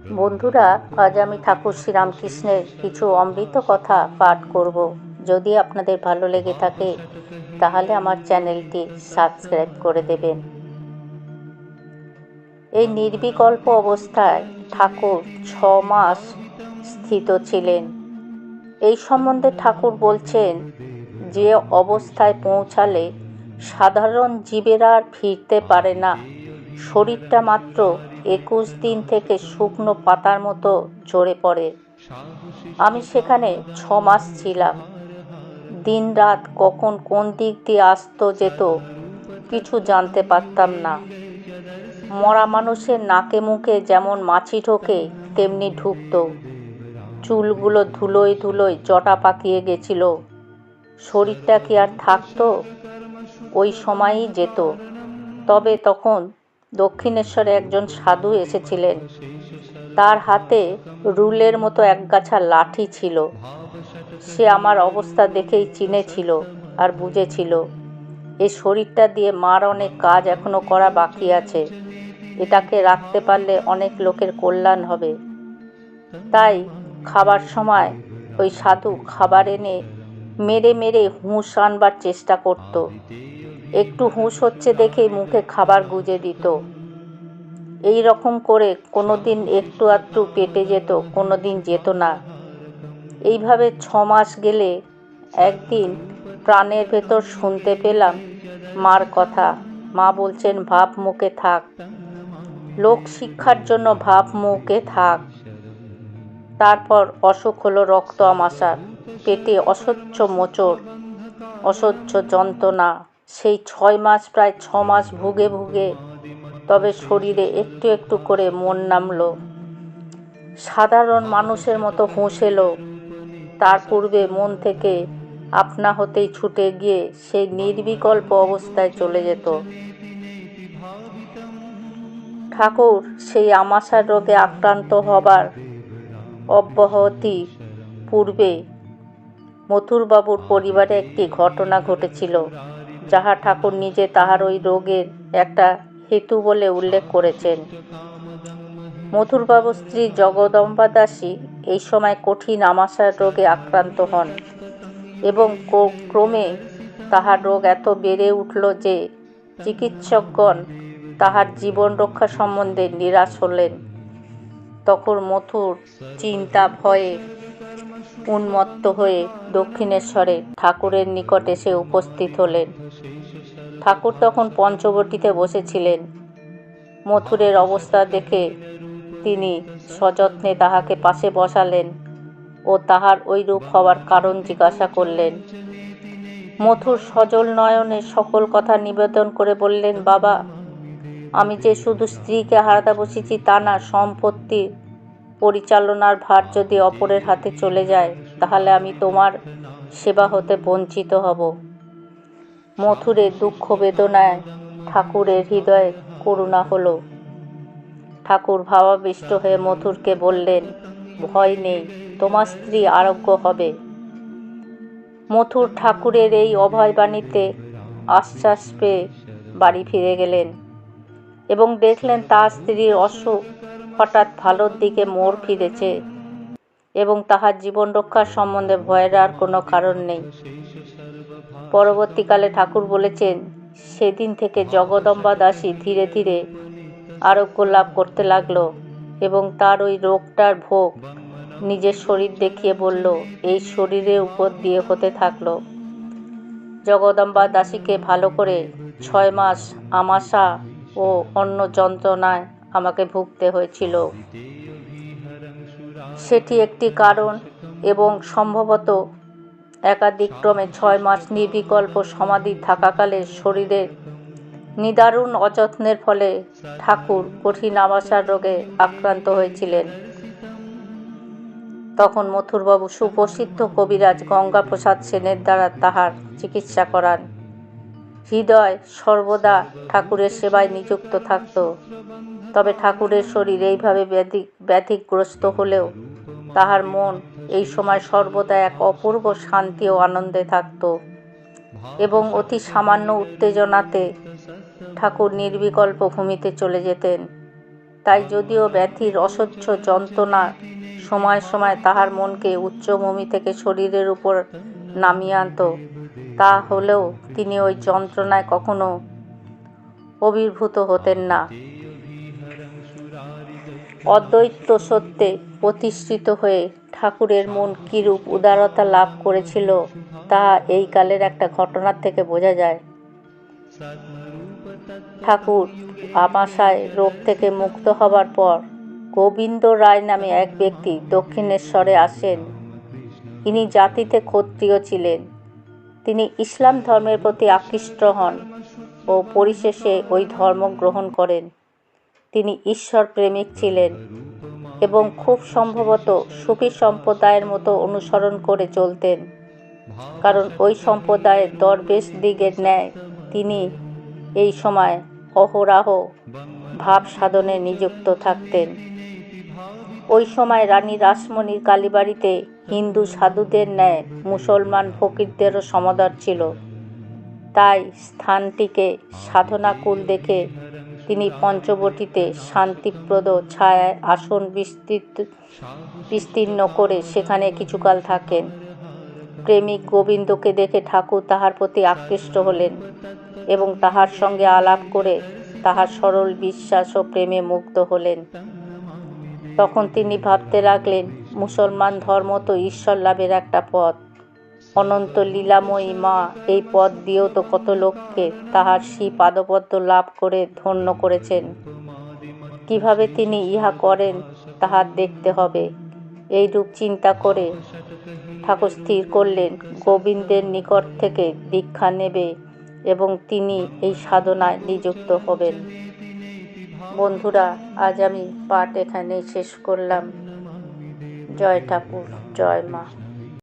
বন্ধুরা, আজ আমি ঠাকুর শ্রীরামকৃষ্ণের কিছু অমৃত কথা পাঠ করব। যদি আপনাদের ভালো লেগে থাকে তাহলে আমার চ্যানেলটি সাবস্ক্রাইব করে দেবেন। এই নির্বিকল্প অবস্থায় ঠাকুর 6 মাস স্থিত ছিলেন। এই সম্বন্ধে ঠাকুর বলছেন, যে অবস্থায় পৌঁছালে সাধারণ জীবেরা আর ফিরতে পারে না। শরীরটা মাত্র 21 দিন থেকে শুকনো পাতার মতো ঝরে পড়ে। আমি সেখানে 6 মাস ছিলাম। দিন রাত কখন কোন দিক দিয়ে আসতো যেত কিছু জানতে পারতাম না। মরা মানুষের নাকে মুখে যেমন মাছি ঢোকে তেমনি ঢুকতো। চুলগুলো ধুলোয় ধুলোয় জটা পাকিয়ে গেছিল। শরীরটা কি আর থাকতো? ওই সময়ই যেত। তবে তখন দক্ষিণেশ্বরে একজন সাধু এসেছিলেন। তার হাতে রুলের মতো একগাছা লাঠি ছিল। সে আমার অবস্থা দেখেই চিনেছিল আর বুঝেছিল, এ শরীরটা দিয়ে মার অনেক কাজ এখনো করা বাকি আছে। এটাকে রাখতে পারলে অনেক লোকের কল্যাণ হবে। তাই খাবার সময় ওই সাধু খাবার এনে মেরে মেরে হুঁশ আনবার চেষ্টা করত। একটু হুঁশ হচ্ছে দেখেই মুখে খাবার গুজে দিত। এই রকম করে কোনো দিন একটু আধটু পেটে যেত, কোনো দিন যেত না। এইভাবে 6 মাস গেলে একদিন প্রাণের ভেতর শুনতে পেলাম মার কথা। মা বলছেন, ভাব মুখে থাক, লোক শিক্ষার জন্য ভাব মুখে থাক। তারপর অসুখ হলো রক্ত আমাশার। পেটে অসহ্য মোচড়, অসহ্য যন্ত্রণা। সেই 6 মাস, প্রায় 6 মাস ভুগে ভুগে তবে শরীরে একটু একটু করে মন নামল। সাধারণ মানুষের মতো হুঁশ এলো। তার পূর্বে মন থেকে আপনা হতেই ছুটে গিয়ে সেই নির্বিকল্প অবস্থায় চলে যেত। ঠাকুর সেই আমাশার রোগে আক্রান্ত হবার অব্যাহতি পূর্বে মথুরবাবুর পরিবারে একটি ঘটনা ঘটেছিল, যাহা ঠাকুর নিজে তাহার ওই রোগের একটা হেতু বলে উল্লেখ করেছেন। মথুরবাবুর স্ত্রী জগদম্বা দাসী এই সময় কঠিন আমাশার রোগে আক্রান্ত হন এবং ক্রমে তাহার রোগ এত বেড়ে উঠল যে চিকিৎসকগণ তাহার জীবন রক্ষা সম্বন্ধে নিরাশ হলেন। তখন মথুর চিন্তা ভয়ে উন্মত্ত হয়ে দক্ষিণেশ্বরে ঠাকুরের নিকট এসে উপস্থিত হলেন। ঠাকুর তখন পঞ্চবটিতে বসেছিলেন। মথুরের অবস্থা দেখে তিনি সযত্নে তাহাকে পাশে বসালেন ও তাহার ওইরূপ হওয়ার কারণ জিজ্ঞাসা করলেন। মথুর সজল নয়নে সকল কথা নিবেদন করে বললেন, বাবা, আমি যে শুধু স্ত্রীকে হারাতে বসেছি তা না, সম্পত্তি পরিচালনার ভার যদি অপরের হাতে চলে যায় তাহলে আমি তোমার সেবা হতে বঞ্চিত হব। মথুরের দুঃখ বেদনায় ঠাকুরের হৃদয়ে করুণা হলো। ঠাকুর ভাবাবিষ্ট হয়ে মথুরকে বললেন, ভয় নেই, তোমার স্ত্রী আরোগ্য হবে। মথুর ঠাকুরের এই অভয়বাণীতে আশ্বাস পেয়ে বাড়ি ফিরে গেলেন এবং দেখলেন তার স্ত্রীর অসুখ হঠাৎ ভালোর দিকে মোড় ফিরেছে এবং তাহার জীবন রক্ষার সম্বন্ধে ভয়ের আর কোনো কারণ নেই। পরবর্তীকালে ঠাকুর বলেছেন, সেদিন থেকে জগদম্বা দাসী ধীরে ধীরে আরোগ্য লাভ করতে লাগলো এবং তার ওই রোগটার ভোগ নিজের শরীর দেখিয়ে বলল, এই শরীরের উপর দিয়ে হতে থাকলো। জগদম্বা দাসীকে ভালো করে 6 মাস আমাশা ও অন্য যন্ত্রণায় আমাকে ভুগতে হয়েছিল। সেটি একটি কারণ এবং সম্ভবত একাদিক্রমে 6 মাস নির্বিকল্প সমাধি থাকাকালে শরীরের নিদারুণ অযত্নের ফলে ঠাকুর কঠিন আমাশার রোগে আক্রান্ত হয়েছিলেন। তখন মথুরবাবু সুপ্রসিদ্ধ কবিরাজ গঙ্গাপ্রসাদ সেনের দ্বারা তাহার চিকিৎসা করান। হৃদয় সর্বদা ঠাকুরের সেবায় নিযুক্ত থাকত। তবে ঠাকুরের শরীর এইভাবে ব্যাধিগ্রস্ত হলেও তাহার মন এই সময় সর্বদা এক অপূর্ব শান্তি ও আনন্দে থাকত এবং অতি সামান্য উত্তেজনাতে ঠাকুর নির্বিকল্প ভূমিতে চলে যেতেন। তাই যদিও ব্যাধির অসহ্য যন্ত্রণা সময় সময় তাহার মনকে উচ্চভূমি থেকে শরীরের উপর নামিয়ে আনত, তা হলেও তিনি ওই যন্ত্রণায় কখনো অভিভূত হতেন না। অদ্বৈত সত্যে প্রতিষ্ঠিত হয়ে ঠাকুরের মন কিরূপ উদারতা লাভ করেছিল তা এই কালের একটা ঘটনার থেকে বোঝা যায়। ঠাকুর আমাশায় রোগ থেকে মুক্ত হবার পর গোবিন্দ রায় নামে এক ব্যক্তি দক্ষিণেশ্বরে আসেন। ইনি জাতিতে ক্ষত্রিয় ছিলেন। তিনি ইসলাম ধর্মের প্রতি আকৃষ্ট হন ও পরিশেষে ওই ধর্ম গ্রহণ করেন। তিনি ঈশ্বর প্রেমিক ছিলেন এবং খুব সম্ভবত সুফি সম্প্রদায়ের মতো অনুসরণ করে চলতেন, কারণ ওই সম্প্রদায়ের দরবেশদিগের ন্যায় তিনি এই সময় অহরাহ ভাব সাধনে নিযুক্ত থাকতেন। ওই সময় রানী রাসমণির কালীবাড়িতে হিন্দু সাধুদের ন্যায় মুসলমান ফকিরদেরও সমাদর ছিল। তাই স্থানটিকে সাধনাকুল দেখে তিনি পঞ্চবটিতে শান্তিপ্রদ ছায়ায় আসন বিস্তীর্ণ করে সেখানে কিছুকাল থাকেন। প্রেমিক গোবিন্দকে দেখে ঠাকুর তাহার প্রতি আকৃষ্ট হলেন এবং তাহার সঙ্গে আলাপ করে তাহার সরল বিশ্বাস ও প্রেমে মুগ্ধ হলেন। তখন তিনি ভাবতে লাগলেন, মুসলমান ধর্ম তো ঈশ্বর লাভের একটা পথ। অনন্ত লীলাময়ী মা এই পথ দিয়েও তো কত লোককে তাহার শ্রী পাদপদ্ম লাভ করে ধন্য করেছেন। কিভাবে তিনি ইহা করেন তাহা দেখতে হবে। এইরূপ চিন্তা করে ঠাকুর স্থির করলেন গোবিন্দের নিকট থেকে দীক্ষা নেবে এবং তিনি এই সাধনায় নিযুক্ত হবেন। বন্ধুরা, আজ আমি পাঠ এখানেই শেষ করলাম। জয় ঠাকুর, জয় মা।